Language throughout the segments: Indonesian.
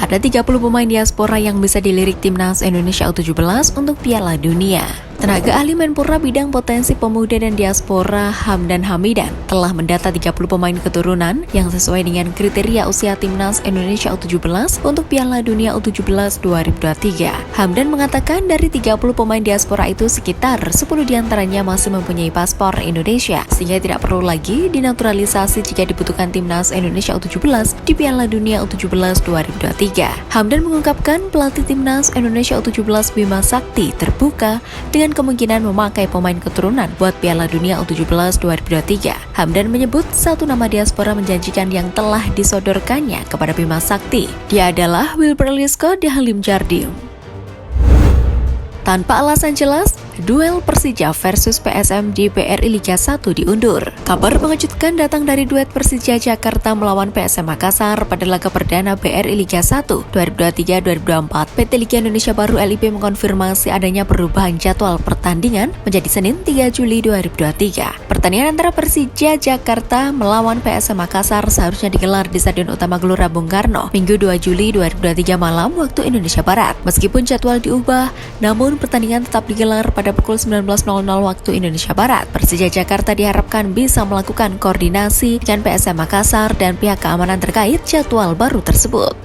ada 30 pemain diaspora yang bisa dilirik timnas Indonesia U17 untuk Piala Dunia. Tenaga ahli Menpora bidang potensi pemuda dan diaspora Hamdan Hamidan telah mendata 30 pemain keturunan yang sesuai dengan kriteria usia timnas Indonesia U17 untuk Piala Dunia U17 2023. Hamdan mengatakan dari 30 pemain diaspora itu sekitar 10 diantaranya masih mempunyai paspor Indonesia, sehingga tidak perlu lagi dinaturalisasi jika dibutuhkan timnas Indonesia U17 di Piala Dunia U17 2023. Hamdan mengungkapkan pelatih timnas Indonesia U17 Bima Sakti terbuka dengan kemungkinan memakai pemain keturunan buat Piala Dunia U17 2023. Hamdan menyebut satu nama diaspora menjanjikan yang telah disodorkannya kepada Bima Sakti. Dia adalah Wilber Lisko di Halim Jardim. Tanpa alasan jelas, duel Persija versus PSM di BRI Liga 1 diundur. Kabar mengejutkan datang dari duet Persija Jakarta melawan PSM Makassar pada laga perdana BRI Liga 1 2023-2024. PT Liga Indonesia Baru LIB mengkonfirmasi adanya perubahan jadwal pertandingan menjadi Senin 3 Juli 2023. Pertandingan antara Persija Jakarta melawan PSM Makassar seharusnya digelar di Stadion Utama Gelora Bung Karno Minggu 2 Juli 2023 malam waktu Indonesia Barat. Meskipun jadwal diubah, namun pertandingan tetap digelar pada pukul 19.00 waktu Indonesia Barat. Persija Jakarta diharapkan bisa melakukan koordinasi dengan PSM Makassar dan pihak keamanan terkait jadwal baru tersebut.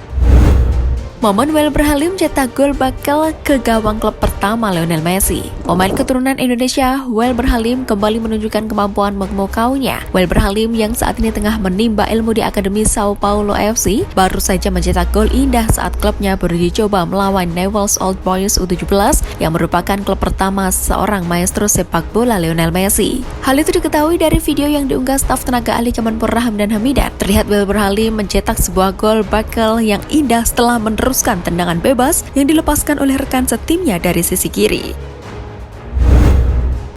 Momen Wilber Halim cetak gol bakal ke gawang klub pertama Lionel Messi. Pemain keturunan Indonesia, Wilber Halim kembali menunjukkan kemampuan memukaunya. Wilber Halim yang saat ini tengah menimba ilmu di Akademi Sao Paulo FC, baru saja mencetak gol indah saat klubnya beruji coba melawan Newell's Old Boys U17 yang merupakan klub pertama seorang maestro sepak bola Lionel Messi. Hal itu diketahui dari video yang diunggah staf tenaga ahli Kemenpora Hamdan Hamidan. Terlihat Wilber Halim mencetak sebuah gol bakal yang indah setelah meneruskan tendangan bebas yang dilepaskan oleh rekan setimnya dari sisi kiri.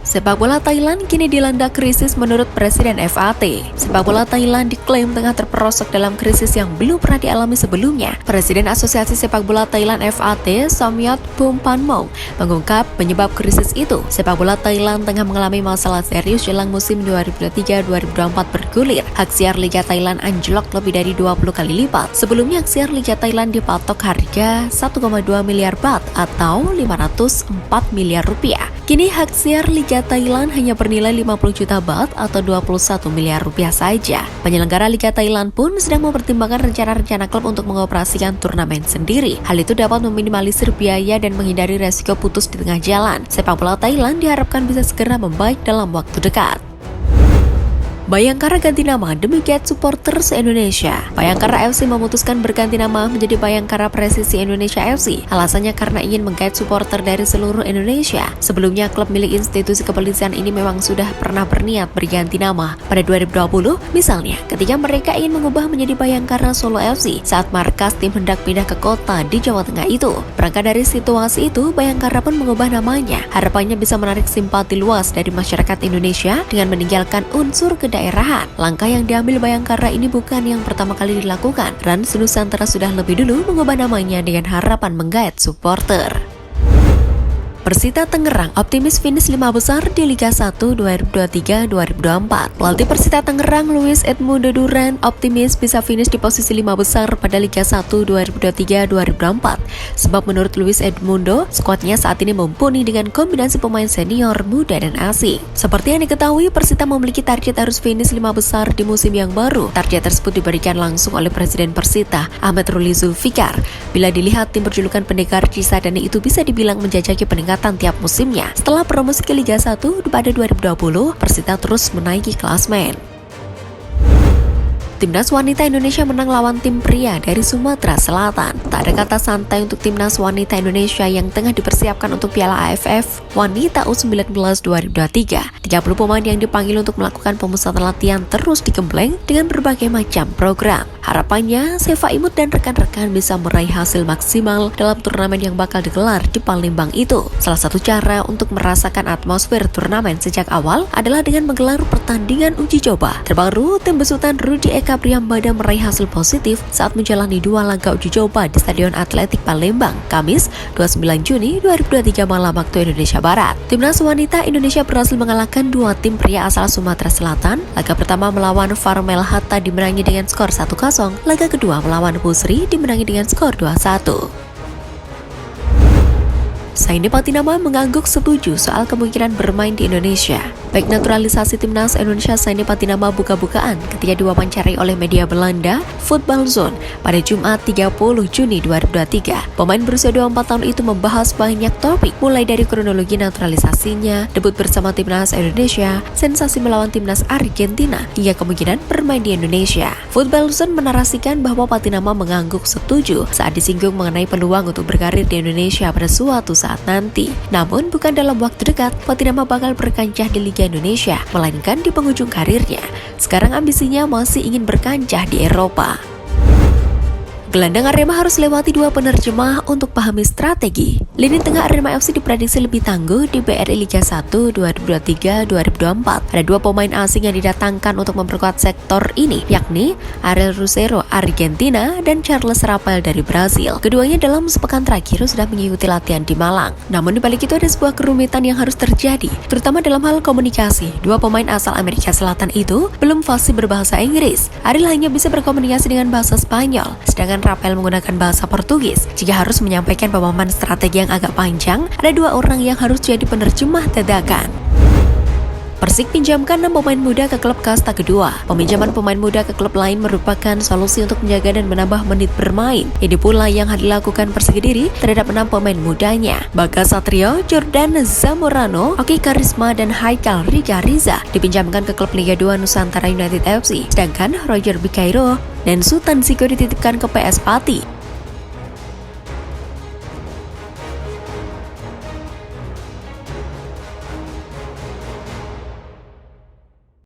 Sepak bola Thailand kini dilanda krisis menurut Presiden FAT. Sepak bola Thailand diklaim tengah terperosok dalam krisis yang belum pernah dialami sebelumnya. Presiden Asosiasi Sepak Bola Thailand FAT, Somyot Phumpanmong, mengungkap penyebab krisis itu. Sepak bola Thailand tengah mengalami masalah serius jelang musim 2023-2024 bergulir. Hak siar Liga Thailand anjlok lebih dari 20 kali lipat. Sebelumnya hak siar Liga Thailand dipatok harga 1,2 miliar baht atau 504 miliar rupiah. Kini hak siar Liga Thailand hanya bernilai 50 juta baht atau 21 miliar rupiah saja. Penyelenggara Liga Thailand pun sedang mempertimbangkan rencana-rencana klub untuk mengoperasikan turnamen sendiri. Hal itu dapat meminimalisir biaya dan menghindari resiko putus di tengah jalan. Sepak bola Thailand diharapkan bisa segera membaik dalam waktu dekat. Bayangkara ganti nama demi Guide Supporters Indonesia. Bayangkara FC memutuskan berganti nama menjadi Bayangkara Presisi Indonesia FC. Alasannya karena ingin menggait supporter dari seluruh Indonesia. Sebelumnya klub milik institusi kepolisian ini memang sudah pernah berniat berganti nama pada 2020. Misalnya ketika mereka ingin mengubah menjadi Bayangkara Solo FC saat markas tim hendak pindah ke kota di Jawa Tengah itu. Berangkat dari situasi itu, Bayangkara pun mengubah namanya. Harapannya bisa menarik simpati luas dari masyarakat Indonesia dengan meninggalkan unsur kedaerahan. Langkah yang diambil Bayangkara ini bukan yang pertama kali dilakukan. Rans Nusantara sudah lebih dulu mengubah namanya dengan harapan menggait supporter. Persita Tangerang optimis finish 5 besar di Liga 1 2023-2024. Pelatih Persita Tangerang Luis Edmundo Duran optimis bisa finish di posisi 5 besar pada Liga 1 2023-2024. Sebab menurut Luis Edmundo, skuadnya saat ini mumpuni dengan kombinasi pemain senior, muda, dan asing. Seperti yang diketahui, Persita memiliki target harus finish 5 besar di musim yang baru. Target tersebut diberikan langsung oleh Presiden Persita, Ahmad Ruli Zulfikar. Bila dilihat tim berjulukan Pendekar Cisadane itu bisa dibilang menjajaki peningkatan tiap musimnya. Setelah promosi ke Liga 1 pada 2020, Persita terus menaiki klasmen. Timnas wanita Indonesia menang lawan tim pria dari Sumatera Selatan. Tak ada kata santai untuk timnas wanita Indonesia yang tengah dipersiapkan untuk Piala AFF Wanita U19 2023. 30 pemain yang dipanggil untuk melakukan pemusatan latihan terus digembleng dengan berbagai macam program. Harapannya, Seva Imut dan rekan-rekan bisa meraih hasil maksimal dalam turnamen yang bakal digelar di Palembang itu. Salah satu cara untuk merasakan atmosfer turnamen sejak awal adalah dengan menggelar pertandingan uji coba. Terbaru, tim besutan Rudy Eka Priyambada meraih hasil positif saat menjalani 2 laga uji coba di Stadion Atletik Palembang, Kamis 29 Juni 2023 malam waktu Indonesia Barat. Timnas wanita Indonesia berhasil mengalahkan 2 tim pria asal Sumatera Selatan. Laga pertama melawan Farmel Hatta dimenangi dengan skor 1-0. Laga kedua melawan Pusri dimenangi dengan skor 2-1. Saini Patinama mengangguk setuju soal kemungkinan bermain di Indonesia. Baik naturalisasi timnas Indonesia Saini Patinama buka-bukaan ketika diwawancarai oleh media Belanda Football Zone pada Jumat 30 Juni 2023. Pemain berusia 24 tahun itu membahas banyak topik, mulai dari kronologi naturalisasinya, debut bersama timnas Indonesia, sensasi melawan timnas Argentina, hingga kemungkinan bermain di Indonesia. Football Zone menarasikan bahwa Patinama mengangguk setuju saat disinggung mengenai peluang untuk berkarir di Indonesia pada suatu saat nanti. Namun bukan dalam waktu dekat, Patinama bakal berkancah di Liga Indonesia, melainkan di penghujung karirnya. Sekarang ambisinya masih ingin berkancah di Eropa. Gelandang Arema harus lewati 2 penerjemah untuk pahami strategi. Lini tengah Arema FC diprediksi lebih tangguh di BRI Liga 1 2023-2024. Ada 2 pemain asing yang didatangkan untuk memperkuat sektor ini, yakni Ariel Rosero Argentina dan Charles Raphael dari Brasil. Keduanya dalam sepekan terakhir sudah mengikuti latihan di Malang. Namun di balik itu ada sebuah kerumitan yang harus terjadi, terutama dalam hal komunikasi. 2 pemain asal Amerika Selatan itu belum fasih berbahasa Inggris. Ariel hanya bisa berkomunikasi dengan bahasa Spanyol, sedangkan Raphael menggunakan bahasa Portugis. Jika harus menyampaikan pemahaman strategi yang agak panjang, ada 2 orang yang harus jadi penerjemah dadakan. Persik pinjamkan 6 pemain muda ke klub kasta kedua. Peminjaman pemain muda ke klub lain merupakan solusi untuk menjaga dan menambah menit bermain. Ini pula yang dilakukan Persik Kediri terhadap 6 pemain mudanya. Bagas Satrio, Jordan Zamorano, Oki Karisma, dan Haikal Rika Riza dipinjamkan ke klub Liga 2 Nusantara United FC. Sedangkan Roger Bikairo dan Sultan Siko dititipkan ke PS Pati.